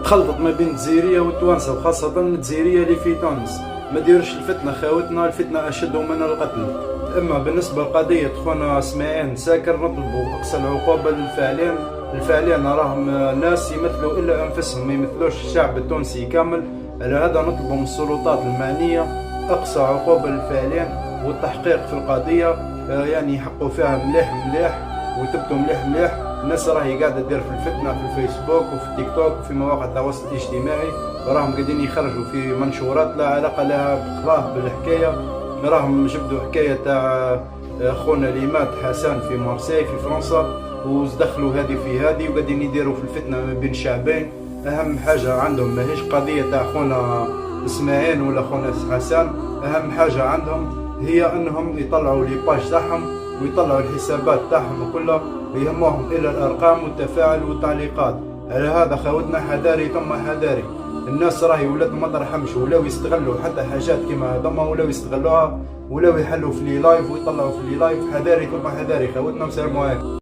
تخلطت ما بين الجزائريه والتوانسه، وخاصه الجزائريه اللي في تونس. ما ديروش الفتنه خاوتنا، الفتنه اشد من القتل. اما بالنسبه لقضيه خونا اسماعيل ساكر، نطلبوا اقصى العقوبه للفاعلين. الفاعلين راهم ناس يمثلوا الا انفسهم، ما يمثلوش الشعب التونسي كامل. على هذا نطلبوا من السلطات المعنيه اقصى عقوبه للفاعلين، والتحقيق في القضيه يعني يحقوا فيها مليح مليح، ويثبتوا مليح مليح. الناس راهي قاعده دير في الفتنه في الفيسبوك وفي التيك توك وفي مواقع التواصل الاجتماعي، راهم قاعدين يخرجوا في منشورات لا علاقه لها بخلاه بالحكايه. راهم جبدوا حكايه تاع خونا اللي مات حسن في مارسيل في فرنسا، ودخلوا هذه في هذه، وقاعدين يديروا في الفتنه ما بين الشعبين. اهم حاجه عندهم ماهيش قضيه تاع خونا اسماعيل ولا خونا حسن، اهم حاجه عندهم هي انهم يطلعوا لي باج تاعهم ويطلعوا الحسابات تاعهم كلها، ويهمهم الى الارقام والتفاعل والتعليقات. على هذا خاوتنا حذاري ثم حذاري. الناس راهي ولات ما ترحمش، ولاو يستغلوا حتى حاجات كيما هذوما، ولاو يستغلوها، ولاو يحلوا في لي لايف ويطلعوا في لي لايف. حذاري ثم حذاري خاوتنا، والسلام عليكم.